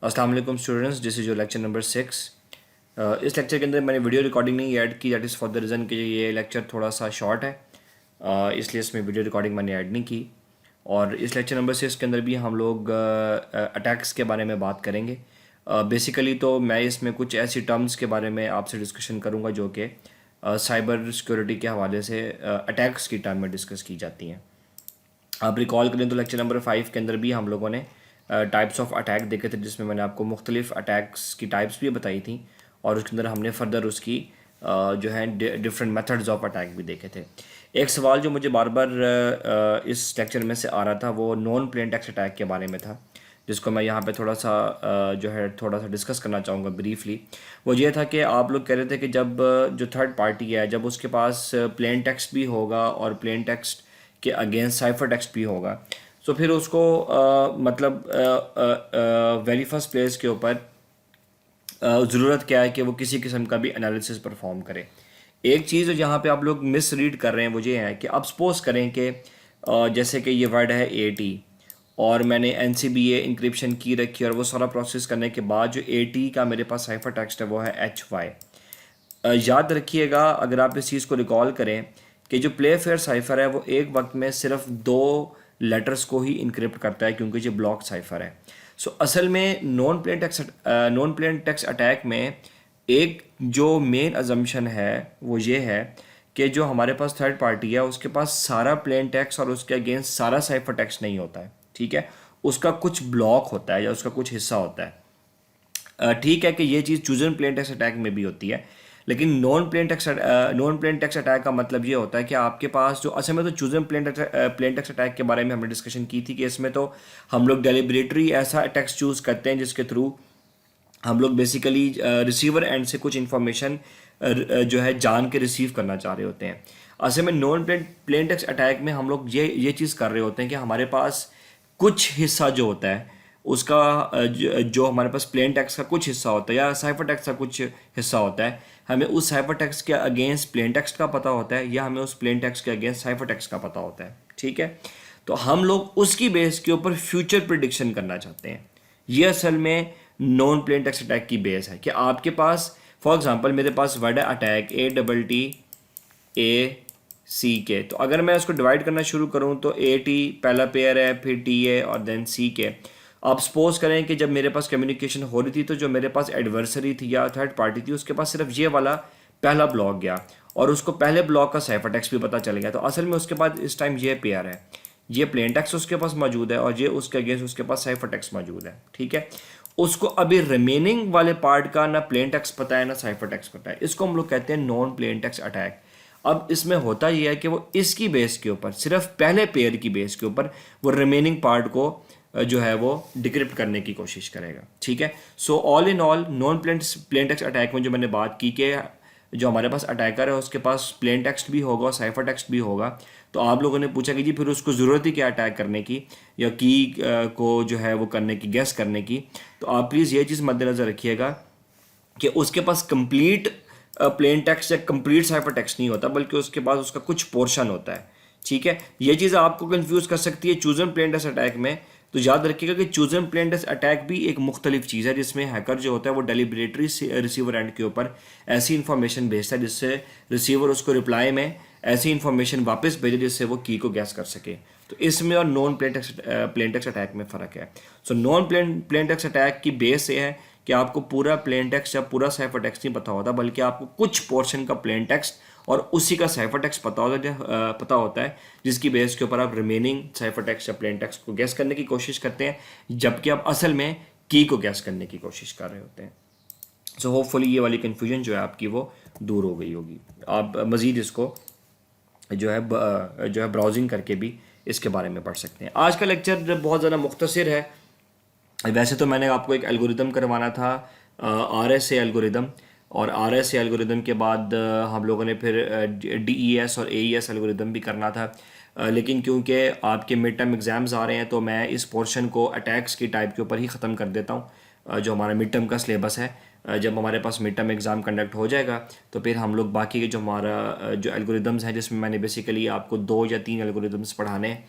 अस्सलाम वालेकुम students, this is your lecture number 6। इस लेक्चर के अंदर मैंने वीडियो रिकॉर्डिंग नहीं ऐड की, that is for the reason कि ये लेक्चर थोड़ा सा शॉर्ट है, इसलिए इसमें वीडियो रिकॉर्डिंग मैंने ऐड नहीं की। और इस लेक्चर नंबर 6 के अंदर भी हम लोग अटैक्स के बारे में बात करेंगे। बेसिकली तो मैं इसमें कुछ ऐसी टर्म्स के बारे में आपसे डिस्कशन करूँगा जो कि साइबर सिक्योरिटी के हवाले से अटैक्स की टर्म में डिस्कस की जाती हैं। आप रिकॉल करें तो लेक्चर नंबर 5 के अंदर भी हम लोगों ने टाइप्स ऑफ अटैक देखे थे, जिसमें मैंने आपको मुख्तलिफ अटैक्स की टाइप्स भी बताई थी और उसके अंदर हमने फर्दर उसकी जो है डिफरेंट मेथड्स ऑफ अटैक भी देखे थे। एक सवाल जो मुझे बार बार इस लेक्चर में से आ रहा था वो नॉन प्लेन टेक्स्ट अटैक के बारे में था, जिसको मैं यहाँ पे थोड़ा सा जो है थोड़ा सा डिस्कस करना चाहूँगा ब्रीफली। वो ये था कि आप लोग कह रहे थे कि जब जो थर्ड पार्टी है, जब उसके पास प्लेन टेक्स्ट भी होगा और प्लेन टेक्स्ट के अगेंस्ट साइफर टेक्स्ट भी होगा, तो फिर उसको मतलब वेरी फर्स्ट प्लेस के ऊपर ज़रूरत क्या है कि वो किसी किस्म का भी एनालिसिस परफॉर्म करे। एक चीज़ जहाँ पे आप लोग मिस रीड कर रहे हैं वो ये है कि अब सपोज करें कि जैसे कि ये वर्ड है AT और मैंने NCBA इंक्रिप्शन की रखी और वो सारा प्रोसेस करने के बाद जो AT का मेरे पास साइफर टेक्स्ट है वो है HY। याद रखिएगा, अगर आप इस चीज़ को रिकॉल करें कि जो प्ले फेयर साइफर है वो एक वक्त में सिर्फ 2 लेटर्स को ही इनक्रिप्ट करता है, क्योंकि ये ब्लॉक साइफर है। सो असल में नॉन प्लेन टेक्स्ट अटैक में एक जो मेन अजम्पशन है वो ये है कि जो हमारे पास थर्ड पार्टी है उसके पास सारा प्लेन टेक्स्ट और उसके अगेंस्ट सारा साइफर टेक्स्ट नहीं होता है, ठीक है। उसका कुछ ब्लॉक होता है या उसका कुछ हिस्सा होता है। ठीक है कि ये चीज़ चूजन प्लेन टेक्स्ट अटैक में भी होती है, लेकिन नॉन प्लेन टेक्स्ट अटैक का मतलब ये होता है कि आपके पास जो असल में तो चूजन प्लेन टेक्स्ट अटैक के बारे में हमने डिस्कशन की थी कि इसमें तो हम लोग डेलिबरेटरी ऐसा टेक्स्ट चूज़ करते हैं जिसके थ्रू हम लोग बेसिकली रिसीवर एंड से कुछ इन्फॉर्मेशन जो है जान के रिसीव करना चाह रहे होते हैं। असल में नॉन प्लेन टेक्स्ट अटैक में हम लोग ये चीज़ कर रहे होते हैं कि हमारे पास कुछ हिस्सा जो होता है उसका जो हमारे पास प्लेन टेक्स्ट का कुछ हिस्सा होता है या साइफर टेक्स्ट का कुछ हिस्सा होता है, हमें उस साइफर टेक्स्ट के अगेंस्ट प्लेन टेक्स्ट का पता होता है या हमें उस प्लेन टेक्स्ट के अगेंस्ट साइफर टेक्स्ट का पता होता है, ठीक है। तो हम लोग उसकी बेस के ऊपर फ्यूचर प्रिडिक्शन करना चाहते हैं। ये असल में नॉन प्लेन टेक्स्ट अटैक की बेस है कि आपके पास फॉर एग्जांपल मेरे पास वर्ड है अटैक ATTACK। तो अगर मैं उसको डिवाइड करना शुरू करूं तो AT पहला पेयर है, फिर TA और देन CK। आप सपोज करें कि जब मेरे पास कम्युनिकेशन हो रही थी तो जो मेरे पास एडवर्सरी थी या थर्ड पार्टी थी उसके पास सिर्फ ये वाला पहला ब्लॉक गया और उसको पहले ब्लॉक का साइफर टेक्स्ट भी पता चल गया। तो असल में उसके बाद इस टाइम ये पेयर है, ये प्लेन टेक्स्ट उसके पास मौजूद है और ये उसके अगेंस्ट उसके पास साइफर टेक्स्ट मौजूद है, ठीक है। उसको अभी रिमेनिंग वाले पार्ट का ना प्लेन टेक्स्ट पता है ना साइफर टेक्स्ट पता है, इसको हम लोग कहते हैं नॉन प्लेन टेक्स्ट अटैक। अब इसमें होता यह है कि वो इसकी बेस के ऊपर सिर्फ पहले पेयर की बेस के ऊपर वो रिमेनिंग पार्ट को जो है वो डिक्रिप्ट करने की कोशिश करेगा, ठीक है। So all in all non plain text attack में जो मैंने बात की कि जो हमारे पास अटैकर है उसके पास प्लेन टेक्स्ट भी होगा और साइफर टेक्स्ट भी होगा। तो आप लोगों ने पूछा कि जी फिर उसको ज़रूरत ही क्या अटैक करने की या की को जो है वो करने की, गेस करने की। तो आप प्लीज़ ये चीज़ मद्देनज़र रखिएगा कि उसके पास कंप्लीट प्लेन टेक्स्ट या कंप्लीट साइफर टेक्स्ट नहीं होता, बल्कि उसके पास उसका कुछ पोर्शन होता है, ठीक है। ये चीज़ आपको कंफ्यूज कर सकती है चूजन प्लेन टेक्स्ट अटैक में। तो याद रखिएगा कि चूजन प्लेन टेक्स्ट अटैक भी एक मुख्तलिफ चीज़ है जिसमें हैकर जो होता है वो डेलिबरेटरी रिसीवर एंड के ऊपर ऐसी इन्फॉर्मेशन भेजता है जिससे रिसीवर उसको रिप्लाई में ऐसी इन्फॉर्मेशन वापस भेजे जिससे वो की को गैस कर सके। तो इसमें और नॉन प्लेन टेक्स्ट अटैक में फ़र्क है। So non plain text attack की बेस ये है कि आपको पूरा प्लेन टेक्स्ट या पूरा साइफर टेक्स्ट नहीं पता होता, बल्कि आपको कुछ पोर्शन का प्लेन टेक्स्ट और उसी का साइफर टेक्स्ट पता होता है जिसकी बेस के ऊपर आप रिमेनिंग साइफर टेक्स्ट या प्लेन टेक्स्ट को गैस करने की कोशिश करते हैं, जबकि आप असल में की को गैस करने की कोशिश कर रहे होते हैं। सो होपफुली ये वाली कन्फ्यूजन जो है आपकी वो दूर हो गई होगी। आप मज़ीद इसको जो है ब्राउजिंग करके भी इसके बारे में पढ़ सकते हैं। आज का लेक्चर बहुत ज़्यादा मुख्तसर है। वैसे तो मैंने आपको एक एल्गोरिदम करवाना था, RSA एल्गोरिदम, और RSA एल्गोरिदम के बाद हम लोगों ने फिर DES और AES एल्गोरिदम भी करना था। लेकिन क्योंकि आपके मिड टर्म एग्ज़ाम्स आ रहे हैं तो मैं इस पोर्शन को अटैक्स की टाइप के ऊपर ही ख़त्म कर देता हूँ। जो हमारा मिड टर्म का सिलेबस है, जब हमारे पास मिड टर्म एग्ज़ाम कंडक्ट हो जाएगा तो फिर हम लोग बाकी के जो हमारा जो एल्गोरिदम्स हैं, जिसमें मैंने बेसिकली आपको 2 या 3 एल्गोरिदम्स पढ़ाने हैं,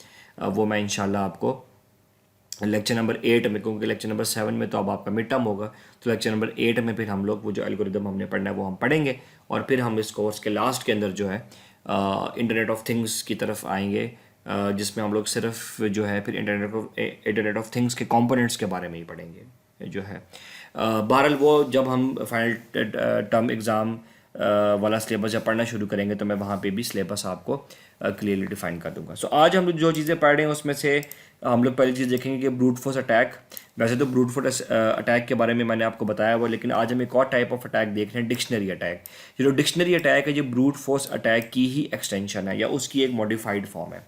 वो मैं इंशाल्लाह आपको लेक्चर नंबर 8 में, क्योंकि लेक्चर नंबर 7 में तो अब आपका मिड टर्म होगा, तो लेक्चर नंबर 8 में फिर हम लोग वो जो एल्गोरिदम हमने पढ़ना है वो हम पढ़ेंगे, और फिर हम इस कोर्स के लास्ट के अंदर जो है इंटरनेट ऑफ थिंग्स की तरफ आएंगे, जिसमें हम लोग सिर्फ जो है फिर इंटरनेट ऑफ थिंग्स के कंपोनेंट्स के बारे में ही पढ़ेंगे जो है। बहरहाल वो जब हम फाइनल टर्म एग्ज़ाम वाला सिलेबस जब पढ़ना शुरू करेंगे तो मैं वहाँ पे भी सिलेबस आपको क्लियरली डिफाइन कर दूंगा। सो आज हम लोग जो चीज़ें पढ़ रहे हैं उसमें से हम लोग पहली चीज़ देखेंगे कि ब्रूट फोर्स अटैक। वैसे तो ब्रूट फोर्स अटैक के बारे में मैंने आपको बताया हुआ, लेकिन आज हम एक और टाइप ऑफ अटैक देख रहे हैं, डिक्शनरी अटैक। ये जो डिक्शनरी अटैक है ये ब्रूट फोर्स अटैक की ही एक्सटेंशन है या उसकी एक मॉडिफाइड फॉर्म है।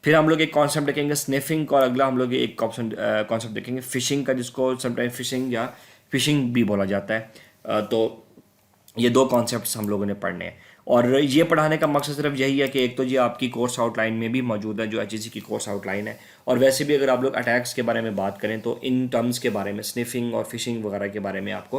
फिर हम लोग एक कॉन्सेप्ट देखेंगे स्निफिंग, और अगला हम लोग एक कॉन्सेप्ट देखेंगे फिशिंग का, जिसको समटाइम फिशिंग या फिशिंग भी बोला जाता है। तो ये दो कॉन्सेप्ट्स हम लोगों ने पढ़ने हैं, और ये पढ़ाने का मकसद सिर्फ यही है कि एक तो ये आपकी कोर्स आउटलाइन में भी मौजूद है जो एचईसी की कोर्स आउटलाइन है, और वैसे भी अगर आप लोग अटैक्स के बारे में बात करें तो इन टर्म्स के बारे में, स्निफिंग और फिशिंग वगैरह के बारे में आपको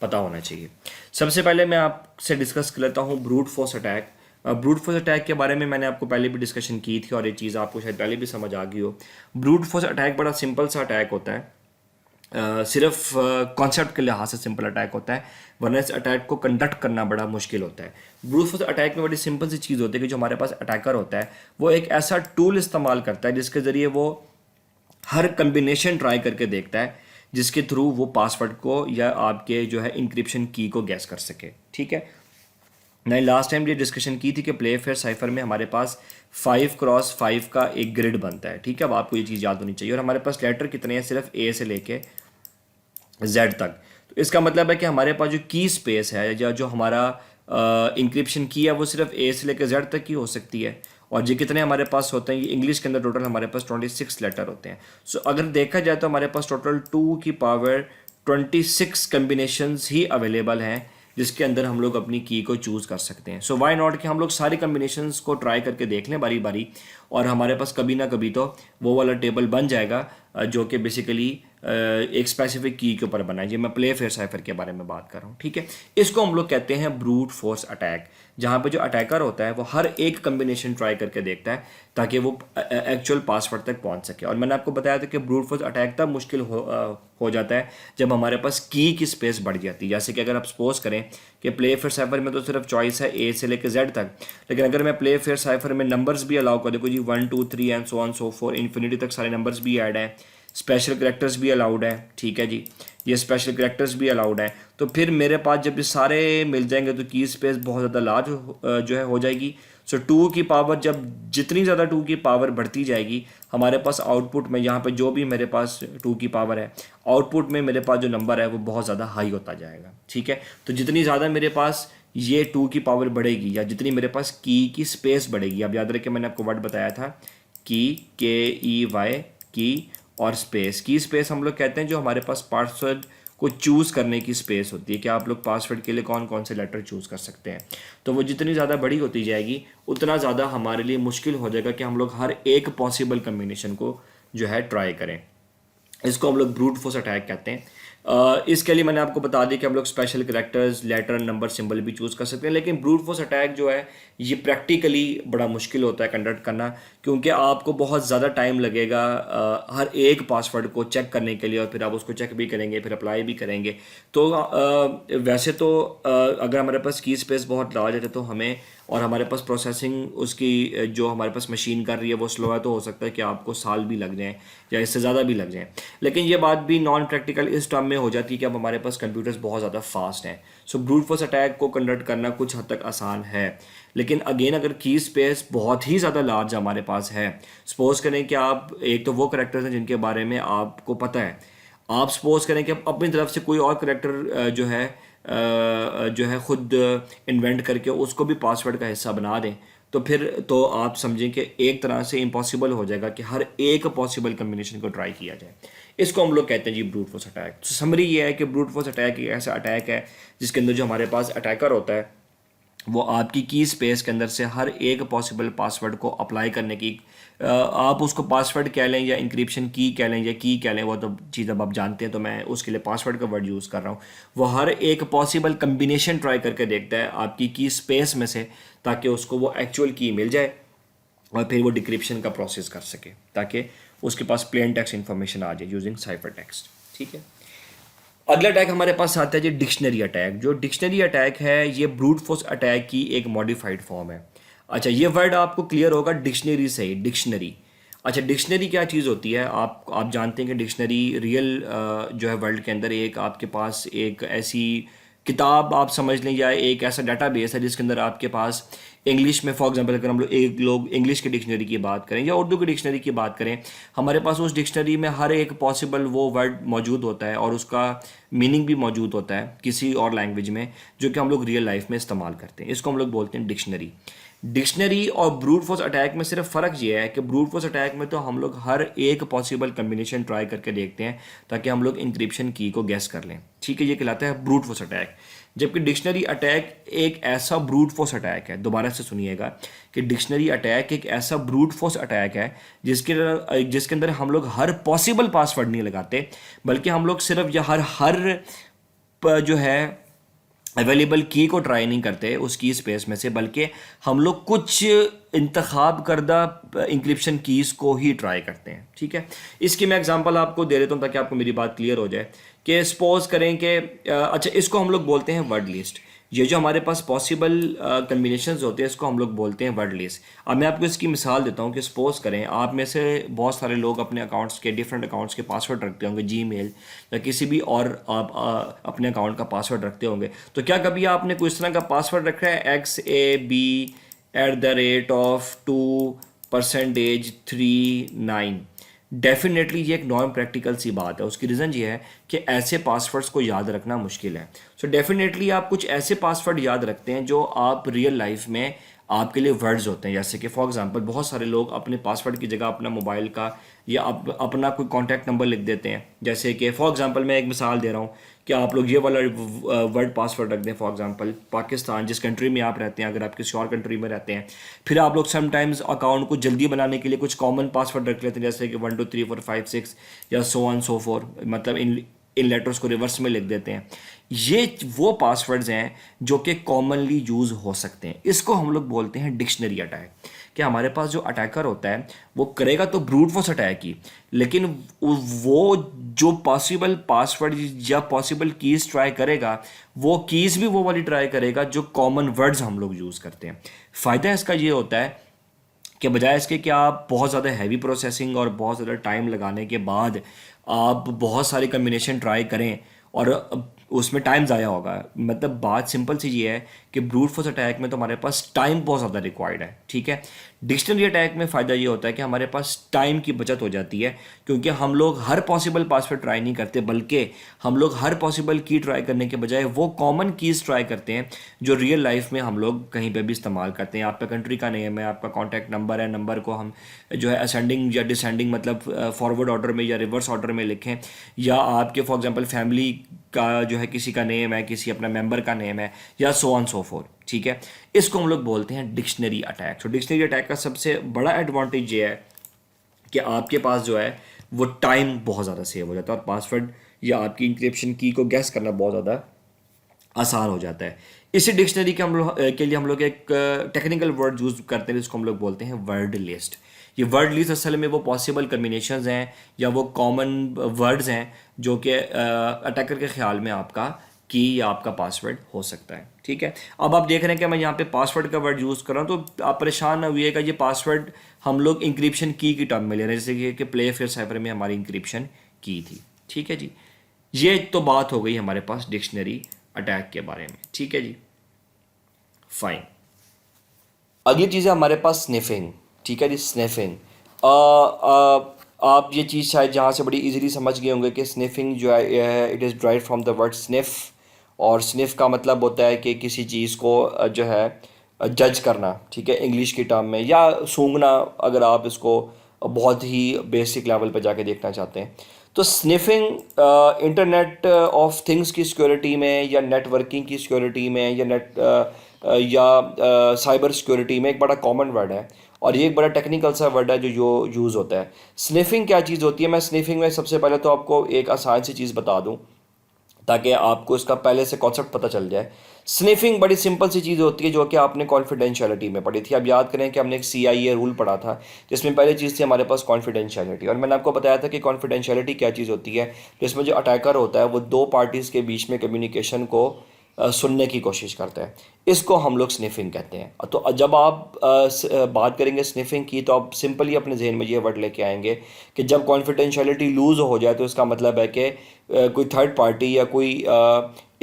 पता होना चाहिए। सबसे पहले मैं आपसे डिस्कस कर लेता हूँ brute force attack. Brute force attack के बारे में मैंने आपको पहले भी डिस्कशन की थी और ये चीज़ आपको शायद पहले भी समझ आ गई हो। ब्रूट फोर्स अटैक बड़ा सिंपल सा अटैक होता है, सिर्फ कॉन्सेप्ट के लिहाज से सिंपल अटैक होता है, वरना इस अटैक को कंडक्ट करना बड़ा मुश्किल होता है। ब्रूट फोर्स अटैक में बड़ी सिंपल सी चीज़ होती है कि जो हमारे पास अटैकर होता है वो एक ऐसा टूल इस्तेमाल करता है जिसके ज़रिए वो हर कम्बिनेशन ट्राई करके देखता है जिसके थ्रू वो पासवर्ड को या आपके जो है इंक्रिप्शन की को गैस कर सके। ठीक है, मैंने लास्ट टाइम ये डिस्कशन की थी कि प्ले फेयर साइफर में हमारे पास 5x5 का एक ग्रिड बनता है। ठीक है, अब आपको ये चीज़ याद होनी चाहिए, और हमारे पास लेटर कितने हैं, सिर्फ ए से लेके जेड तक। तो इसका मतलब है कि हमारे पास जो की स्पेस है या जो हमारा इंक्रिप्शन की है वो सिर्फ ए से लेकर जेड तक की हो सकती है। और ये कितने हमारे पास होते हैं, ये इंग्लिश के अंदर टोटल हमारे पास 26 लेटर होते हैं। सो अगर देखा जाए तो हमारे पास टोटल 2 की पावर 26 कम्बिनेशंस ही अवेलेबल हैं जिसके अंदर हम लोग अपनी की को चूज़ कर सकते हैं। सो वाई नॉट कि हम लोग सारी कम्बिनेशंस को ट्राई करके देख लें बारी बारी, और हमारे पास कभी ना कभी तो वो वाला टेबल बन जाएगा जो कि बेसिकली एक स्पेसिफिक की के ऊपर बना है। जी मैं प्ले फेयर साइफर के बारे में बात कर रहा हूँ। ठीक है, इसको हम लोग कहते हैं ब्रूट फोर्स अटैक, जहाँ पे जो अटैकर होता है वो हर एक कम्बिनेशन ट्राई करके देखता है ताकि वो एक्चुअल पासवर्ड तक पहुँच सके। और मैंने आपको बताया था कि ब्रूट फोर्स अटैक तब मुश्किल हो जाता है जब हमारे पास की स्पेस बढ़ जाती है। जैसे कि अगर आप सपोज करें कि प्ले फेयर साइफर में तो सिर्फ चॉइस है ए से लेकर जेड तक, लेकिन अगर मैं प्ले फेयर साइफर में नंबर्स भी अलाउ कर, देखो जी 1 2 3 and so on so four infinity तक सारे नंबर्स भी ऐड हैं, स्पेशल करेक्टर्स भी अलाउड है। ठीक है जी, ये स्पेशल करेक्टर्स भी अलाउड है, तो फिर मेरे पास जब ये सारे मिल जाएंगे तो की स्पेस बहुत ज़्यादा लार्ज जो है हो जाएगी। सो 2 की पावर जब जितनी ज़्यादा 2 की पावर बढ़ती जाएगी, हमारे पास आउटपुट में यहाँ पे जो भी मेरे पास 2 की पावर है, आउटपुट में मेरे पास जो नंबर है वो बहुत ज़्यादा हाई होता जाएगा। ठीक है, तो जितनी ज़्यादा मेरे पास ये 2 की पावर बढ़ेगी या जितनी मेरे पास की स्पेस बढ़ेगी, अब याद रखिए मैंने आपको वर्ड बताया था KEY की और स्पेस। की स्पेस हम लोग कहते हैं जो हमारे पास पासवर्ड को चूज़ करने की स्पेस होती है कि आप लोग पासवर्ड के लिए कौन कौन से लेटर चूज़ कर सकते हैं। तो वो जितनी ज़्यादा बड़ी होती जाएगी उतना ज़्यादा हमारे लिए मुश्किल हो जाएगा कि हम लोग हर एक पॉसिबल कम्बिनेशन को जो है ट्राई करें। इसको हम लोग ब्रूट फोर्स अटैक कहते हैं। इसके लिए मैंने आपको बता दिया कि हम लोग special characters, letter, number, symbol भी चूज़ कर सकते हैं, लेकिन ब्रूट फोर्स अटैक जो है ये प्रैक्टिकली बड़ा मुश्किल होता है कंडक्ट करना, क्योंकि आपको बहुत ज़्यादा टाइम लगेगा हर एक पासवर्ड को चेक करने के लिए, और फिर आप उसको चेक भी करेंगे, फिर अप्लाई भी करेंगे। तो वैसे तो अगर हमारे पास की स्पेस बहुत लार्ज है तो हमें, और हमारे पास प्रोसेसिंग उसकी जो हमारे पास मशीन कर रही है वो स्लो है, तो हो सकता है कि आपको साल भी लग जाएं या इससे ज़्यादा भी लग जाएं। लेकिन ये बात भी नॉन प्रैक्टिकल इस टर्म में हो जाती है कि अब हमारे पास कंप्यूटर्स बहुत ज़्यादा फास्ट हैं। सो ब्रूट फोर्स अटैक को कंडक्ट करना कुछ हद तक आसान है, लेकिन अगेन अगर की स्पेस बहुत ही ज़्यादा लार्ज हमारे पास है, सपोज करें कि आप एक तो वो करेक्टर्स हैं जिनके बारे में आपको पता है, आप सपोज करें कि अपनी तरफ से कोई और करेक्टर जो है ख़ुद इन्वेंट करके उसको भी पासवर्ड का हिस्सा बना दें, तो फिर तो आप समझें कि एक तरह से इम्पॉसिबल हो जाएगा कि हर एक पॉसिबल कम्बिनेशन को ट्राई किया जाए। इसको हम लोग कहते हैं जी ब्रूट फोर्स अटैक। तो समरी ये है कि ब्रूट फोर्स अटैक एक ऐसा अटैक है जिसके अंदर जो हमारे पास अटैकर होता है वो आपकी की स्पेस के अंदर से हर एक पॉसिबल पासवर्ड को अप्लाई करने की, आप उसको पासवर्ड कह लें या इंक्रिप्शन की कह लें या की कह लें, वो तो चीज़ अब आप जानते हैं, तो मैं उसके लिए पासवर्ड का वर्ड यूज़ कर रहा हूँ। वो हर एक पॉसिबल कम्बिनेशन ट्राई करके देखता है आपकी की स्पेस में से, ताकि उसको वो एक्चुअल की मिल जाए, और फिर वो डिक्रिप्शन का प्रोसेस कर सके ताकि उसके पास प्लेन टेक्स्ट इन्फॉर्मेशन आ जाए यूजिंग साइफर टेक्स्ट। ठीक है, अगला अटैक हमारे पास आता है जी डिक्शनरी अटैक। जो डिक्शनरी अटैक है ये ब्रूट फोर्स अटैक की एक मॉडिफाइड फॉर्म है। अच्छा, ये वर्ड आपको क्लियर होगा डिक्शनरी से ही, डिक्शनरी। अच्छा, डिक्शनरी क्या चीज़ होती है? आप जानते हैं कि डिक्शनरी रियल जो है वर्ल्ड के अंदर एक आपके पास एक ऐसी किताब आप समझ लें या एक ऐसा डाटाबेस है जिसके अंदर आपके पास इंग्लिश में, फॉर एग्जांपल अगर हम लोग इंग्लिश की डिक्शनरी की बात करें या उर्दू की डिक्शनरी की बात करें, हमारे पास उस डिक्शनरी में हर एक पॉसिबल वो वर्ड मौजूद होता है और उसका मीनिंग भी मौजूद होता है किसी और लैंग्वेज में जो कि हम लोग रियल लाइफ में इस्तेमाल करते हैं। इसको हम लोग बोलते हैं डिक्शनरी। डिक्शनरी और ब्रूट फोर्स अटैक में सिर्फ फ़र्क ये है कि ब्रूट फोर्स अटैक में तो हम लोग हर एक पॉसिबल कम्बिनेशन ट्राई करके देखते हैं ताकि हम लोग इंक्रिप्शन की को गैस कर लें। ठीक है, ये कहलाता है ब्रूट फोर्स अटैक। जबकि डिक्शनरी अटैक एक ऐसा ब्रूट फोर्स अटैक है, दोबारा से सुनिएगा, कि डिक्शनरी अटैक एक ऐसा ब्रूट फोर्स अटैक है जिसके अंदर हम लोग हर पॉसिबल पासवर्ड नहीं लगाते, बल्कि हम लोग सिर्फ या हर जो है अवेलेबल की को ट्राई नहीं करते उस की स्पेस में से, बल्कि हम लोग कुछ इंतखाब करदा इंक्रिप्शन कीज़ को ही ट्राई करते हैं। ठीक है, इसकी मैं एग्जांपल आपको दे देता हूँ ताकि आपको मेरी बात क्लियर हो जाए। कि सपोज करें कि अच्छा, इसको हम लोग बोलते हैं वर्ड लिस्ट। ये जो हमारे पास पॉसिबल कम्बिनेशंस होते हैं इसको हम लोग बोलते हैं वर्ड लिस्ट। अब मैं आपको इसकी मिसाल देता हूँ कि सपोज करें आप में से बहुत सारे लोग अपने अकाउंट्स के, डिफरेंट अकाउंट्स के पासवर्ड रखते होंगे, जीमेल या किसी भी और आप अपने अकाउंट का पासवर्ड रखते होंगे। तो क्या कभी आपने कोई इस तरह का पासवर्ड रखा है XAB@2%39? डेफिनेटली ये एक नॉन प्रैक्टिकल सी बात है। उसकी रीज़न ये है कि ऐसे पासवर्ड्स को याद रखना मुश्किल है। सो डेफिनेटली आप कुछ ऐसे पासवर्ड याद रखते हैं जो आप रियल लाइफ में आपके लिए वर्ड्स होते हैं। जैसे कि फॉर एग्जांपल बहुत सारे लोग अपने पासवर्ड की जगह अपना मोबाइल का या अपना कोई कॉन्टैक्ट नंबर लिख देते हैं। जैसे कि फॉर एग्जांपल मैं एक मिसाल दे रहा हूँ कि आप लोग ये वाला वर्ड पासवर्ड रख दें, फॉर एग्जांपल पाकिस्तान, जिस कंट्री में आप रहते हैं, अगर आप किसी और कंट्री में रहते हैं। फिर आप लोग समटाइम्स अकाउंट को जल्दी बनाने के लिए कुछ कॉमन पासवर्ड रख लेते हैं, जैसे कि 1 2 3 4 5 6 या सो ऑन सो फोर, मतलब इन लेटर्स को रिवर्स में लिख देते हैं। ये वो पासवर्ड्स हैं जो कि कॉमनली यूज़ हो सकते हैं। इसको हम लोग बोलते हैं डिक्शनरी अटैक। कि हमारे पास जो अटैकर होता है वो करेगा तो ब्रूट फोर्स अटैक ही, लेकिन वो जो पॉसिबल पासवर्ड या पॉसिबल कीज़ ट्राई करेगा वो कीज़ भी वो वाली ट्राई करेगा जो कॉमन वर्ड्स हम लोग यूज़ करते हैं। फ़ायदा इसका ये होता है कि बजाय इसके कि आप बहुत ज़्यादा हैवी प्रोसेसिंग और बहुत ज़्यादा टाइम लगाने के बाद आप बहुत सारे कम्बिनेशन ट्राई करें और उसमें टाइम ज़ाया होगा। मतलब बात सिंपल सी ये है कि ब्रूट फोर्स अटैक में तो हमारे पास टाइम बहुत ज़्यादा रिक्वायर्ड है। ठीक है, डिक्शनरी अटैक में फ़ायदा ये होता है कि हमारे पास टाइम की बचत हो जाती है, क्योंकि हम लोग हर पॉसिबल पासवर्ड ट्राई नहीं करते, बल्कि हम लोग हर पॉसिबल की ट्राई करने के बजाय वो कॉमन कीज़ ट्राई करते हैं जो रियल लाइफ में हम लोग कहीं पे भी इस्तेमाल करते हैं। आपका कंट्री का नेम है, आपका कॉन्टैक्ट नंबर है, नंबर को हम जो है असेंडिंग या डिसेंडिंग मतलब फॉरवर्ड ऑर्डर में या रिवर्स ऑर्डर में लिखें, या आपके फॉर एग्जांपल फैमिली का जो है किसी का नेम है, किसी अपना मेंबर का नेम है, या सो ऑन सो फोर। ठीक है, इसको हम लोग बोलते हैं डिक्शनरी अटैक। तो डिक्शनरी अटैक का सबसे बड़ा एडवांटेज ये है कि आपके पास जो है वो टाइम बहुत ज़्यादा सेव हो जाता है और पासवर्ड या आपकी इंक्रिप्शन की को गैस करना बहुत ज़्यादा आसान हो जाता है। इसी डिक्शनरी के लिए हम लोग एक टेक्निकल वर्ड यूज़ करते हैं जिसको हम लोग बोलते हैं वर्ड लिस्ट। ये वर्ड लिस्ट असल में वो पॉसिबल कम्बिनेशंस हैं या वो कॉमन वर्ड्स हैं जो कि अटैकर के ख्याल में आपका की या आपका पासवर्ड हो सकता है। ठीक है, अब आप देख रहे हैं कि मैं यहाँ पे पासवर्ड का वर्ड यूज़ कर रहा हूँ, तो आप परेशान ना हुइएगा, ये पासवर्ड हम लोग इंक्रिप्शन की टर्म में ले रहे हैं, जैसे कि प्ले फिर साइफर में हमारी इंक्रिप्शन की थी। ठीक है जी, ये तो बात हो गई हमारे पास डिक्शनरी अटैक के बारे में। ठीक है जी, फाइन। अगली चीज़ है हमारे पास स्निफिंग। ठीक है जी, स्निफिंग। आप ये चीज़ शायद जहाँ से बड़ी इजीली समझ गए होंगे कि स्निफिंग जो है it is drive from the word sniff, और स्निफ का मतलब होता है कि किसी चीज़ को जो है जज करना। ठीक है, इंग्लिश की टर्म में, या सूंघना अगर आप इसको बहुत ही बेसिक लेवल पर जाके देखना चाहते हैं। तो स्निफिंग इंटरनेट ऑफ थिंग्स की सिक्योरिटी में या नेटवर्किंग की सिक्योरिटी में या साइबर सिक्योरिटी में एक बड़ा कॉमन वर्ड है, और ये एक बड़ा टेक्निकल सा वर्ड है जो यूज़ होता है। स्निफिंग क्या चीज़ होती है? मैं स्निफिंग में सबसे पहले तो आपको एक आसान सी चीज़ बता दूं ताकि आपको इसका पहले से कॉन्सेप्ट पता चल जाए। स्निफिंग बड़ी सिंपल सी चीज़ होती है जो कि आपने कॉन्फिडेंशियलिटी में पढ़ी थी। अब याद करें कि हमने एक CIA रूल पढ़ा था जिसमें पहली चीज़ थी हमारे पास कॉन्फिडेंशियलिटी, और मैंने आपको बताया था कि कॉन्फिडेंशियलिटी क्या चीज़ होती है। जिसमें जो अटैकर होता है वो दो पार्टीज़ के बीच में कम्युनिकेशन को सुनने की कोशिश करता है। इसको हम लोग स्निफिंग कहते हैं। तो जब आप बात करेंगे स्निफिंग की तो आप सिंपली अपने जहन में ये वर्ड लेके आएंगे कि जब कॉन्फिडेंशियलिटी लूज़ हो जाए तो इसका मतलब है कि कोई थर्ड पार्टी या कोई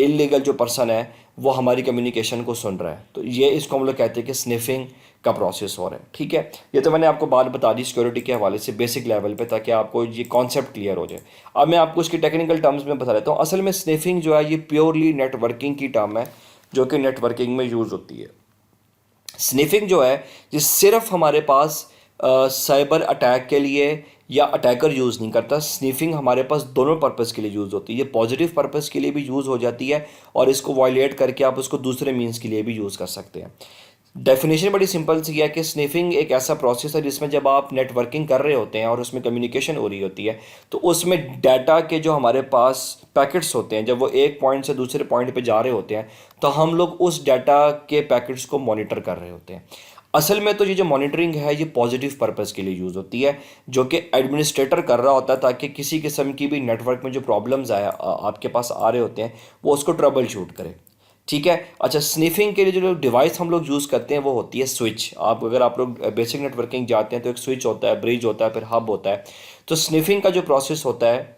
इलीगल जो पर्सन है वो हमारी कम्युनिकेशन को सुन रहा है। तो ये इसको हम लोग कहते हैं कि स्निफिंग का प्रोसेस हो रहा है। ठीक है, ये तो मैंने आपको बात बता दी सिक्योरिटी के हवाले से बेसिक लेवल पे, ताकि आपको ये कॉन्सेप्ट क्लियर हो जाए। अब मैं आपको इसकी टेक्निकल टर्म्स में बता देता हूँ। असल में स्निफिंग जो है ये प्योरली नेटवर्किंग की टर्म है जो कि नेटवर्किंग में यूज़ होती है। स्निफिंग जो है ये सिर्फ हमारे पास साइबर अटैक के लिए या अटैकर यूज़ नहीं करता। स्निफिंग हमारे पास दोनों पर्पज़ के लिए यूज़ होती है। ये पॉजिटिव पर्पज़ के लिए भी यूज़ हो जाती है और इसको वायलेट करके आप उसको दूसरे मीन्स के लिए भी यूज़ कर सकते हैं। डेफिनेशन बड़ी सिंपल सी है कि स्निफिंग एक ऐसा प्रोसेस है जिसमें जब आप नेटवर्किंग कर रहे होते हैं और उसमें कम्युनिकेशन हो रही होती है तो उसमें डाटा के जो हमारे पास पैकेट्स होते हैं जब वो एक पॉइंट से दूसरे पॉइंट पे जा रहे होते हैं तो हम लोग उस डाटा के पैकेट्स को मॉनिटर कर रहे होते हैं। असल में तो ये जो मॉनिटरिंग है ये पॉजिटिव पर्पज़ के लिए यूज़ होती है जो कि एडमिनिस्ट्रेटर कर रहा होता है ताकि किसी किस्म की भी नेटवर्क में जो प्रॉब्लम्स आपके पास आ रहे होते हैं वो उसको ट्रबल शूट करे। ठीक है। अच्छा, स्निफिंग के लिए जो डिवाइस हम लोग यूज़ करते हैं वो होती है स्विच। अगर आप लोग बेसिक नेटवर्किंग जाते हैं तो एक स्विच होता है, ब्रिज होता है, फिर हब होता है। तो स्निफिंग का जो प्रोसेस होता है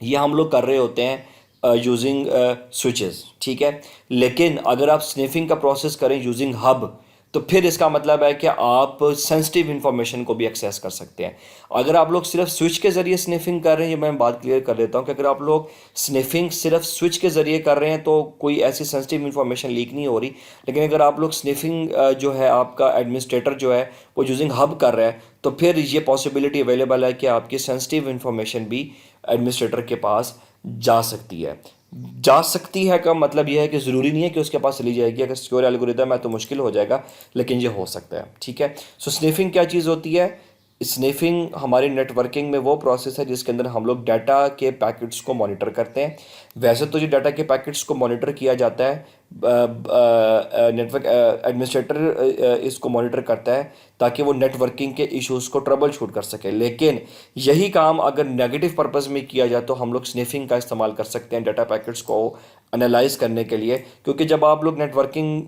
ये हम लोग कर रहे होते हैं यूजिंग स्विचेस। ठीक है, लेकिन अगर आप स्निफिंग का प्रोसेस करें यूजिंग हब तो फिर इसका मतलब है कि आप सेंसिटिव इन्फॉर्मेशन को भी एक्सेस कर सकते हैं। अगर आप लोग सिर्फ स्विच के ज़रिए स्निफिंग कर रहे हैं, ये मैं बात क्लियर कर देता हूँ कि अगर आप लोग स्निफिंग सिर्फ स्विच के ज़रिए कर रहे हैं तो कोई ऐसी सेंसिटिव इन्फॉर्मेशन लीक नहीं हो रही। लेकिन अगर आप लोग स्निफिंग जो है आपका एडमिनिस्ट्रेटर जो है वो यूजिंग हब कर रहा है तो फिर ये पॉसिबिलिटी अवेलेबल है कि आपकी सेंसिटिव इन्फॉर्मेशन भी एडमिनिस्ट्रेटर के पास जा सकती है। जा सकती है का मतलब यह है कि ज़रूरी नहीं है कि उसके पास चली जाएगी। अगर सिक्योर एल्गोरिदम है तो मुश्किल हो जाएगा, लेकिन ये हो सकता है। ठीक है। सो स्निफिंग क्या चीज़ होती है? स्निफिंग हमारी नेटवर्किंग में वो प्रोसेस है जिसके अंदर हम लोग डाटा के पैकेट्स को मॉनिटर करते हैं। वैसे तो जो डाटा के पैकेट्स को मॉनिटर किया जाता है नेटवर्क एडमिनिस्ट्रेटर इसको मॉनिटर करता है ताकि वो नेटवर्किंग के इश्यूज़ को ट्रबल शूट कर सके। लेकिन यही काम अगर नेगेटिव पर्पज़ में किया जाए तो हम लोग स्निफिंग का इस्तेमाल कर सकते हैं डाटा पैकेट्स को एनालाइज करने के लिए। क्योंकि जब आप लोग नेटवर्किंग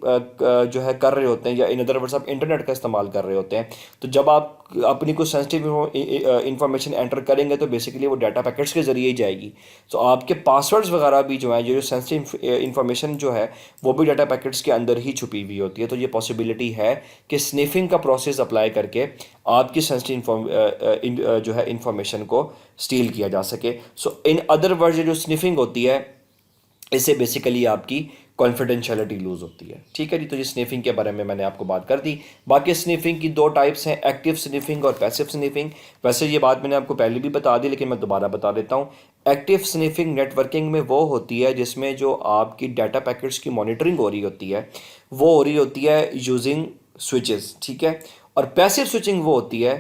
जो है कर रहे होते हैं या इन अदर वर्ड्स आप इंटरनेट का इस्तेमाल कर रहे होते हैं तो जब आप अपनी कुछ सेंसिटिव इंफॉर्मेशन एंटर करेंगे तो बेसिकली वो डाटा पैकेट्स के ज़रिए ही जाएगी। तो आपके पासवर्ड्स वगैरह भी जो है जो सेंसिटिव इंफॉर्मेशन जो है वो भी डाटा पैकेट्स के अंदर ही छुपी हुई होती है। तो ये पॉसिबिलिटी है कि स्निफिंग का प्रोसेस अप्लाई करके आपकी सेंसिटिव जो है इंफॉर्मेशन को स्टील किया जा सके। सो इन अदर वर्ड्स जो स्निफिंग होती है इससे बेसिकली आपकी कॉन्फिडेंशियलिटी लूज़ होती है। ठीक है जी, तो ये स्निफिंग के बारे में मैंने आपको बात कर दी। बाकी स्निफिंग की दो टाइप्स हैं, एक्टिव स्निफिंग और पैसिव स्निफिंग। वैसे ये बात मैंने आपको पहले भी बता दी लेकिन मैं दोबारा बता देता हूँ। एक्टिव स्निफिंग नेटवर्किंग में वो होती है जिसमें जो आपकी डाटा पैकेट्स की मॉनिटरिंग हो रही होती है वो हो रही होती है यूजिंग स्विचेस। ठीक है। और पैसिव स्विचिंग वो होती है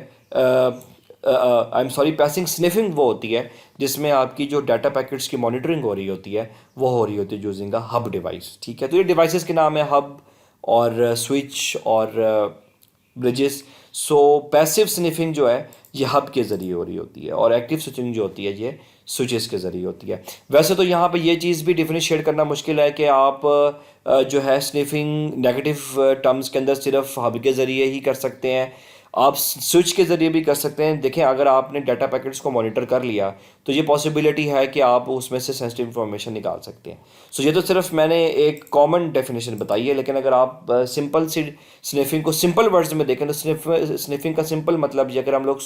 I am sorry passing sniffing वो होती है जिसमें आपकी जो डाटा पैकेट्स की मॉनिटरिंग हो रही होती है वो हो रही होती है यूजिंग अ हब डिवाइस। ठीक है। तो ये डिवाइसेस के नाम है हब और स्विच और ब्रिजेस। सो पैसिव स्निफिंग जो है ये हब के ज़रिए हो रही होती है और एक्टिव स्विचिंग जो होती है ये स्विचेस के ज़रिए होती है। वैसे तो यहाँ पे ये चीज़ भी डिफरेंशिएट करना मुश्किल है कि आप जो है स्निफिंग नेगेटिव टर्म्स के अंदर सिर्फ हब के ज़रिए ही कर सकते हैं, आप स्विच के ज़रिए भी कर सकते हैं। देखें, अगर आपने डाटा पैकेट्स को मॉनिटर कर लिया तो ये पॉसिबिलिटी है कि आप उसमें से सेंसिटिव इन्फॉर्मेशन निकाल सकते हैं। सो ये तो सिर्फ मैंने एक कॉमन डेफिनेशन बताई है, लेकिन अगर आप सिंपल सी स्निफिंग को सिंपल वर्ड्स में देखें तो स्निफिंग का सिंपल मतलब ये, अगर हम लोग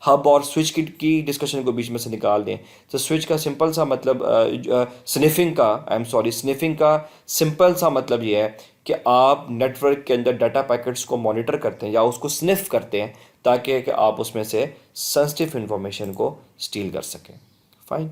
हब और स्विच की डिस्कशन को बीच में से निकाल दें तो स्विच का सिंपल सा मतलब स्निफिंग का सिंपल सा मतलब ये है कि आप नेटवर्क के अंदर डाटा पैकेट्स को मॉनिटर करते हैं या उसको स्निफ करते हैं ताकि कि आप उसमें से सेंसिटिव इन्फॉर्मेशन को स्टील कर सकें। फाइन।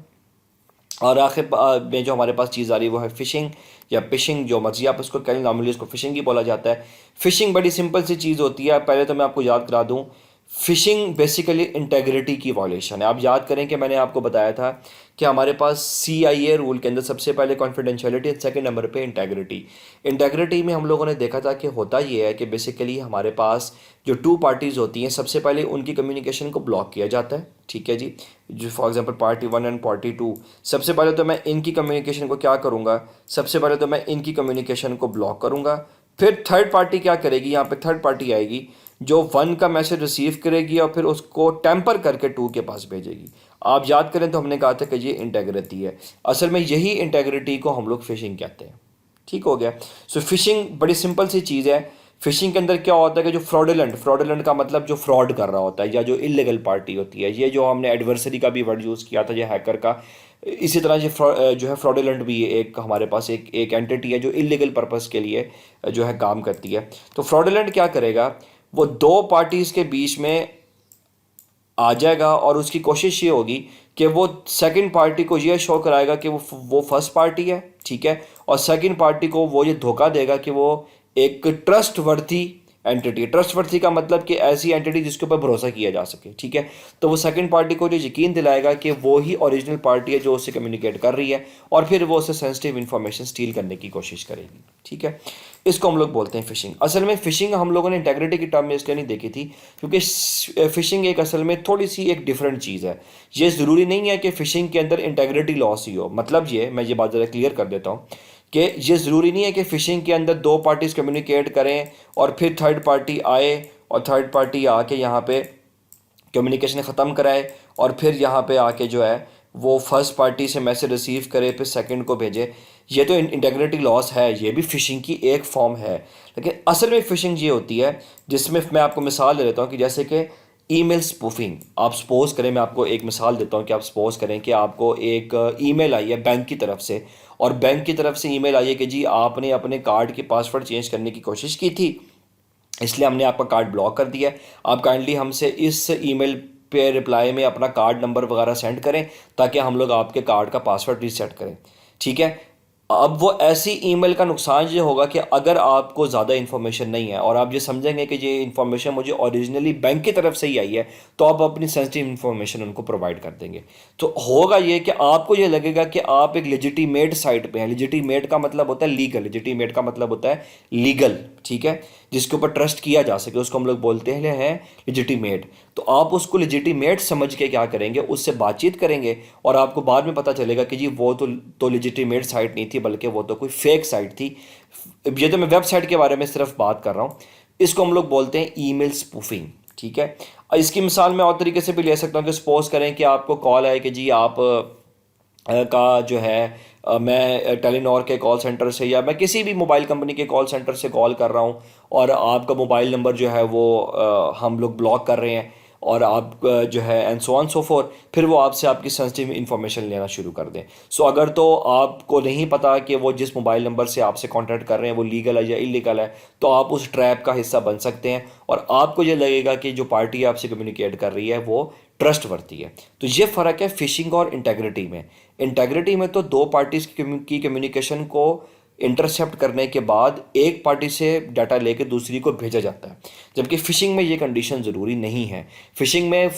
और आखिर में जो हमारे पास चीज़ आ रही है वो है फ़िशिंग या पिशिंग, जो मर्जी आप उसको कहें, नॉर्मली उसको फ़िशिंग ही बोला जाता है। फ़िशिंग बड़ी सिंपल सी चीज़ होती है। पहले तो मैं आपको याद करा दूँ, फिशिंग बेसिकली इंटेग्रिटी की वॉयलेशन है। आप याद करें कि मैंने आपको बताया था कि हमारे पास CIA रूल के अंदर सबसे पहले कॉन्फिडेंशियलिटी, सेकंड नंबर पे इंटेग्रिटी। इंटेग्रिटी में हम लोगों ने देखा था कि होता ये है कि बेसिकली हमारे पास जो टू पार्टीज़ होती हैं, सबसे पहले उनकी कम्युनिकेशन को ब्लॉक किया जाता है, ठीक है जी। जो for example party 1 and party 2, सबसे पहले तो मैं इनकी कम्युनिकेशन को क्या करूँगा, सबसे पहले तो मैं इनकी कम्युनिकेशन को ब्लॉक करूँगा। फिर थर्ड पार्टी क्या करेगी, यहाँ पे थर्ड पार्टी आएगी जो 1 का मैसेज रिसीव करेगी और फिर उसको टेम्पर करके 2 के पास भेजेगी। आप याद करें तो हमने कहा था कि ये इंटेग्रिटी है। असल में यही इंटेग्रिटी को हम लोग फिशिंग कहते हैं। ठीक हो गया। सो फिशिंग बड़ी सिंपल सी चीज़ है। फिशिंग के अंदर क्या होता है कि जो फ्रॉडुलेंट का मतलब जो फ्रॉड कर रहा होता है या जो इलीगल पार्टी होती है, ये जो हमने एडवर्सरी का भी वर्ड यूज़ किया था, ये हैकर का, इसी तरह ये जो है फ्रॉडुलेंट भी एक हमारे पास एक एंटिटी है जो इलीगल पर्पस के लिए जो है काम करती है। तो फ्रॉडुलेंट क्या करेगा, वो दो पार्टीज़ के बीच में आ जाएगा और उसकी कोशिश ये होगी कि वो सेकंड पार्टी को ये शो कराएगा कि वो फर्स्ट पार्टी है, ठीक है, और सेकंड पार्टी को वो ये धोखा देगा कि वो एक ट्रस्टवर्थी एंटिटी। ट्रस्टवर्थी का मतलब कि ऐसी एंटिटी जिसके ऊपर भरोसा किया जा सके, ठीक है। तो वो सेकंड पार्टी को ये यकीन दिलाएगा कि वो ही ओरिजिनल पार्टी है जो उससे कम्युनिकेट कर रही है, और फिर वो उससे सेंसिटिव इन्फॉर्मेशन स्टील करने की कोशिश करेगी, ठीक है। इसको हम लोग बोलते हैं फिशिंग। असल में फिशिंग हम लोगों ने इंटेग्रिटी की टर्म में इसलिए नहीं देखी थी क्योंकि फिशिंग एक असल में थोड़ी सी एक डिफरेंट चीज़ है। ये ज़रूरी नहीं है कि फ़िशिंग के अंदर इंटेग्रिटी लॉस ही हो। मतलब ये, मैं ये बात ज़रा क्लियर कर देता हूँ कि ये ज़रूरी नहीं है कि फ़िशिंग के अंदर दो पार्टीज़ कम्युनिकेट करें और फिर थर्ड पार्टी आए और थर्ड पार्टी आके यहाँ पे कम्युनिकेशन ख़त्म कराए और फिर यहाँ पे आके जो है वो फर्स्ट पार्टी से मैसेज रिसीव करे फिर सेकंड को भेजे। ये तो इंटेग्रिटी लॉस है, ये भी फ़िशिंग की एक फॉर्म है। लेकिन असल में फ़िशिंग ये होती है जिसमें मैं आपको मिसाल दे देता हूँ कि जैसे कि ईमेल स्पूफिंग। आप सपोज़ करें, मैं आपको एक मिसाल देता हूँ कि आप सपोज़ करें कि आपको एक ईमेल आई है बैंक की तरफ से, और बैंक की तरफ से ईमेल आई है कि जी आपने अपने कार्ड के पासवर्ड चेंज करने की कोशिश की थी, इसलिए हमने आपका कार्ड ब्लॉक कर दिया है। आप काइंडली हमसे इस ईमेल पे रिप्लाई में अपना कार्ड नंबर वगैरह सेंड करें ताकि हम लोग आपके कार्ड का पासवर्ड रीसेट करें, ठीक है। अब वो ऐसी ईमेल का नुकसान ये होगा कि अगर आपको ज़्यादा इन्फॉर्मेशन नहीं है और आप ये समझेंगे कि ये इन्फॉर्मेशन मुझे ओरिजिनली बैंक की तरफ से ही आई है, तो आप अपनी सेंसिटिव इन्फॉर्मेशन उनको प्रोवाइड कर देंगे। तो होगा ये कि आपको ये लगेगा कि आप एक लेजिटिमेट साइट पे हैं। लेजिटिमेट का मतलब होता है लीगल, लेजिटिमेट का मतलब होता है लीगल, ठीक है, जिसके ऊपर ट्रस्ट किया जा सके, उसको हम लोग बोलते हैं लेजिटिमेट। तो आप उसको लेजिटिमेट समझ के क्या करेंगे, उससे बातचीत करेंगे और आपको बाद में पता चलेगा कि जी वो तो लेजिटिमेट साइट नहीं थी बल्कि वो तो कोई फेक साइट थी। ये तो मैं वेबसाइट के बारे में सिर्फ बात कर रहा हूँ। इसको हम लोग बोलते हैं ईमेल स्पूफिंग, ठीक है। इसकी मिसाल मैं और तरीके से भी ले सकता हूँ कि सपोज करें कि आपको कॉल आए कि जी आप का जो है मैं टेलीनॉर के कॉल सेंटर से या मैं किसी भी मोबाइल कंपनी के कॉल सेंटर से कॉल कर रहा हूँ और आपका मोबाइल नंबर जो है वो हम लोग ब्लॉक कर रहे हैं और आप जो है and so on so four, फिर वो आपसे आपकी सेंसिटिव इन्फॉर्मेशन लेना शुरू कर दें। सो अगर तो आपको नहीं पता कि वो जिस मोबाइल नंबर से आपसे कांटेक्ट कर रहे हैं वो लीगल है या इलीगल है, तो आप उस ट्रैप का हिस्सा बन सकते हैं और आपको ये लगेगा कि जो पार्टी आपसे कम्युनिकेट कर रही है वो ट्रस्ट वर्ती है। तो ये फ़र्क है फिशिंग और इंटेग्रिटी में। इंटेग्रिटी में तो दो पार्टीज़ की कम्युनिकेशन को इंटरसेप्ट करने के बाद एक पार्टी से डाटा लेकर दूसरी को भेजा जाता है, जबकि फ़िशिंग में ये कंडीशन ज़रूरी नहीं है। फ़िशिंग में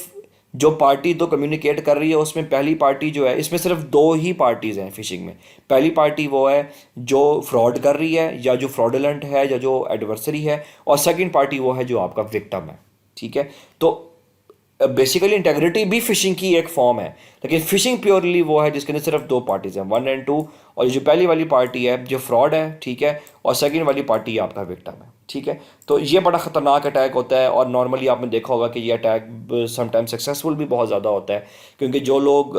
जो पार्टी दो कम्युनिकेट कर रही है उसमें पहली पार्टी जो है, इसमें सिर्फ दो ही पार्टीज़ हैं फ़िशिंग में। पहली पार्टी वो है जो फ्रॉड कर रही है या जो फ्रॉडुलेंट है या जो एडवर्सरी है, और सेकंड पार्टी वो है जो आपका विक्टिम है, ठीक है। तो बेसिकली इंटेग्रिटी भी फिशिंग की एक फॉर्म है, लेकिन फिशिंग प्योरली वो है जिसके अंदर सिर्फ दो पार्टीज हैं, 1 और 2, और जो पहली वाली पार्टी है जो फ्रॉड है, ठीक है, और सेकंड वाली पार्टी आपका विक्टिम है, ठीक है। तो ये बड़ा ख़तरनाक अटैक होता है और नॉर्मली आपने देखा होगा कि ये अटैक समटाइम सक्सेसफुल भी बहुत ज़्यादा होता है, क्योंकि जो लोग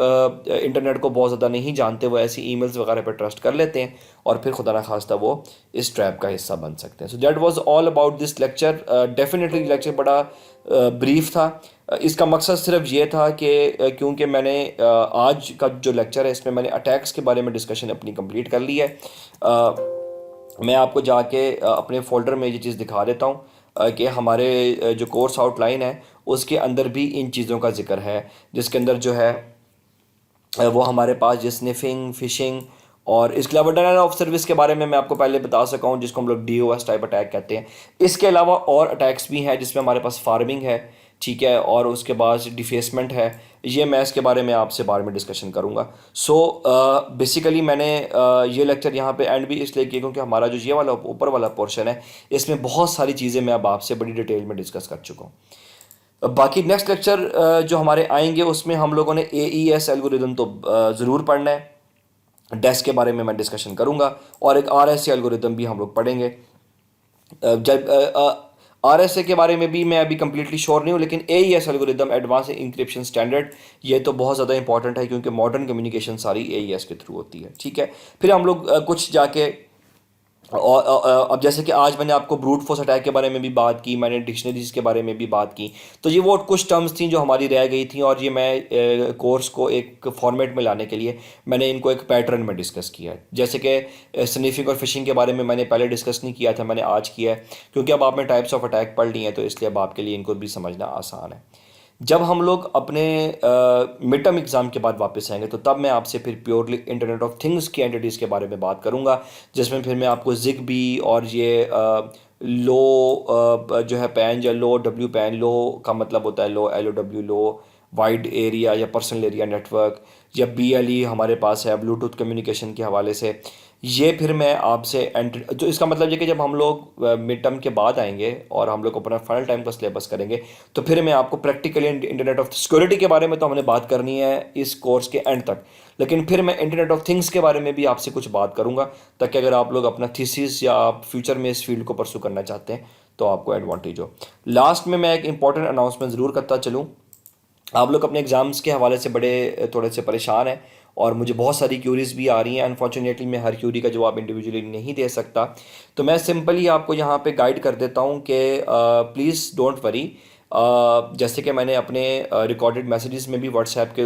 इंटरनेट को बहुत ज़्यादा नहीं जानते वो ऐसी ईमेल्स वगैरह पर ट्रस्ट कर लेते हैं और फिर खुदा ना खास्ता वो इस ट्रैप का हिस्सा बन सकते हैं। So that was all about this lecture. Definitely lecture बड़ा ब्रीफ था। इसका मकसद सिर्फ ये था कि क्योंकि मैंने आज का जो लेक्चर है इसमें मैंने अटैक्स के बारे में डिस्कशन अपनी कंप्लीट कर ली है। मैं आपको जाके अपने फ़ोल्डर में ये चीज़ दिखा देता हूँ कि हमारे जो कोर्स आउटलाइन है उसके अंदर भी इन चीज़ों का जिक्र है, जिसके अंदर जो है वो हमारे पास जो स्निफिंग, फिशिंग और इसके अलावा डिनायल ऑफ सर्विस के बारे में मैं आपको पहले बता सका हूँ, जिसको हम लोग DOS टाइप अटैक कहते हैं। इसके अलावा और अटैक्स भी हैं जिसमें हमारे पास फार्मिंग है, ठीक है, और उसके बाद डिफेसमेंट है। ये मैं इसके बारे में आपसे बाद में डिस्कशन करूँगा। सो बेसिकली मैंने ये लेक्चर यहाँ पे एंड भी इसलिए किया क्योंकि हमारा जो ये वाला ऊपर वाला पोर्शन है इसमें बहुत सारी चीज़ें मैं अब आपसे बड़ी डिटेल में डिस्कस कर चुका हूँ। बाकी नेक्स्ट लेक्चर जो हमारे आएंगे उसमें हम लोगों ने AES एल्गोरिदम तो ज़रूर पढ़ना है, डेस्क के बारे में मैं डिस्कशन करूँगा, और एक RSA एल्गोरिदम भी हम लोग पढ़ेंगे। जब RSA के बारे में भी मैं अभी कंप्लीटली श्योर नहीं हूँ, लेकिन AES algorithm advance encryption standard, ये तो बहुत ज़्यादा इंपॉर्टेंट है क्योंकि मॉडर्न कम्युनिकेशन सारी AES के थ्रू होती है। ठीक है, फिर हम लोग कुछ जाके और अब जैसे कि आज मैंने आपको ब्रूट फोर्स अटैक के बारे में भी बात की, मैंने डिक्शनरीज के बारे में भी बात की, तो ये वो कुछ टर्म्स थी जो हमारी रह गई थी, और ये मैं कोर्स को एक फॉर्मेट में लाने के लिए मैंने इनको एक पैटर्न में डिस्कस किया है। जैसे कि स्निफिंग और फिशिंग के बारे में मैंने पहले डिस्कस नहीं किया था, मैंने आज किया है क्योंकि अब आपने टाइप्स ऑफ अटैक पढ़ ली हैं, तो इसलिए अब आपके लिए इनको भी समझना आसान है। जब हम लोग अपने मिड टर्म एग्ज़ाम के बाद वापस आएंगे तो तब मैं आपसे फिर प्योरली इंटरनेट ऑफ थिंग्स की एंटिटीज़ के बारे में बात करूंगा, जिसमें फिर मैं आपको ZigBee और ये लो जो है पैन या लो WPAN, लो का मतलब होता है लो LOW, लो वाइड एरिया या पर्सनल एरिया नेटवर्क, या BLE हमारे पास है ब्लूटूथ कम्युनिकेशन के हवाले से। ये फिर मैं आपसे जो इसका मतलब ये कि जब हम लोग मिड टर्म के बाद आएंगे और हम लोग अपना फाइनल टाइम का सिलेबस करेंगे तो फिर मैं आपको प्रैक्टिकली इंटरनेट ऑफ सिक्योरिटी के बारे में तो हमने बात करनी है इस कोर्स के एंड तक, लेकिन फिर मैं इंटरनेट ऑफ थिंग्स के बारे में भी आपसे कुछ बात करूंगा, ताकि अगर आप लोग अपना थीसिस या आप फ्यूचर में इस फील्ड को परसू करना चाहते हैं तो आपको एडवांटेज हो। लास्ट में मैं एक इंपॉर्टेंट अनाउंसमेंट ज़रूर करता चलूँ। आप लोग अपने एग्ज़ाम्स के हवाले से बड़े थोड़े से परेशान हैं और मुझे बहुत सारी क्यूरीज भी आ रही हैं। अनफॉर्चुनेटली मैं हर क्यूरी का जवाब इंडिविजुअली नहीं दे सकता, तो मैं सिंपली आपको यहाँ पे गाइड कर देता हूँ कि प्लीज़ डोंट वरी। जैसे कि मैंने अपने रिकॉर्डेड मैसेजेस में भी व्हाट्सएप के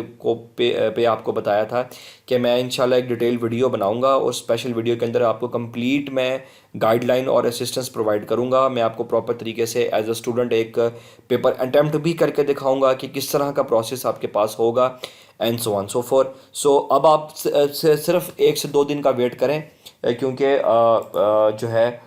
पे आपको बताया था कि मैं इंशाल्लाह एक डिटेल वीडियो बनाऊंगा, और स्पेशल वीडियो के अंदर आपको कंप्लीट मैं गाइडलाइन और असिस्टेंस प्रोवाइड करूंगा। मैं आपको प्रॉपर तरीके से एज अ स्टूडेंट एक पेपर अटैम्प्ट भी करके दिखाऊंगा कि किस तरह का प्रोसेस आपके पास होगा, and so on so forth. So अब आप सिर्फ 1 से 2 दिन का वेट करें, क्योंकि जो है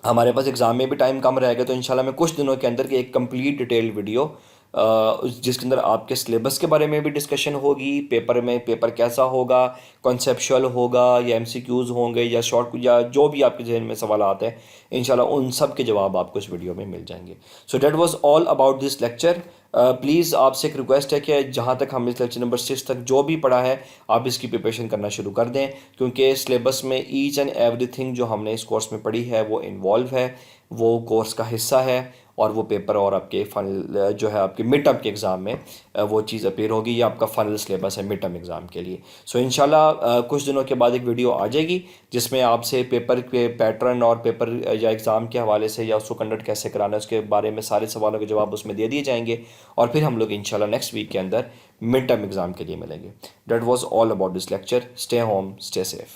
हमारे पास एग्ज़ाम में भी टाइम कम रहेगा, तो इंशाल्लाह मैं कुछ दिनों के अंदर की एक कंप्लीट डिटेल्ड वीडियो जिसके अंदर आपके सिलेबस के बारे में भी डिस्कशन होगी, पेपर में पेपर कैसा होगा, कॉन्सेप्चुअल होगा या MCQs होंगे या शॉर्ट या जो भी आपके जहन में सवाल आते हैं, इंशाल्लाह उन सब के जवाब आपको इस वीडियो में मिल जाएंगे। So that was all about this lecture. Please आपसे एक रिक्वेस्ट है कि जहाँ तक हम इस लेक्चर नंबर 6 तक जो भी पढ़ा है आप इसकी प्रिपरेशन करना शुरू कर दें, क्योंकि सिलेबस में ईच एंड एवरीथिंग जो हमने इस कोर्स में पढ़ी है वो इन्वॉल्व है, वो कोर्स का हिस्सा है, और वो पेपर और आपके फाइनल जो है आपके मिड टर्म के एग्ज़ाम में वो चीज़ अपीयर होगी। ये आपका फाइनल सिलेबस है मिड टर्म एग्ज़ाम के लिए। सो इंशाल्लाह कुछ दिनों के बाद एक वीडियो आ जाएगी जिसमें आपसे पेपर के पैटर्न और पेपर या एग्ज़ाम के हवाले से या उसको कंडक्ट कैसे कराना है उसके बारे में सारे सवालों के जवाब उसमें दे दिए जाएंगे, और फिर हम लोग इंशाल्लाह नेक्स्ट वीक के अंदर मिड टर्म एग्ज़ाम के लिए मिलेंगे। That was all about this lecture. Stay home, stay safe.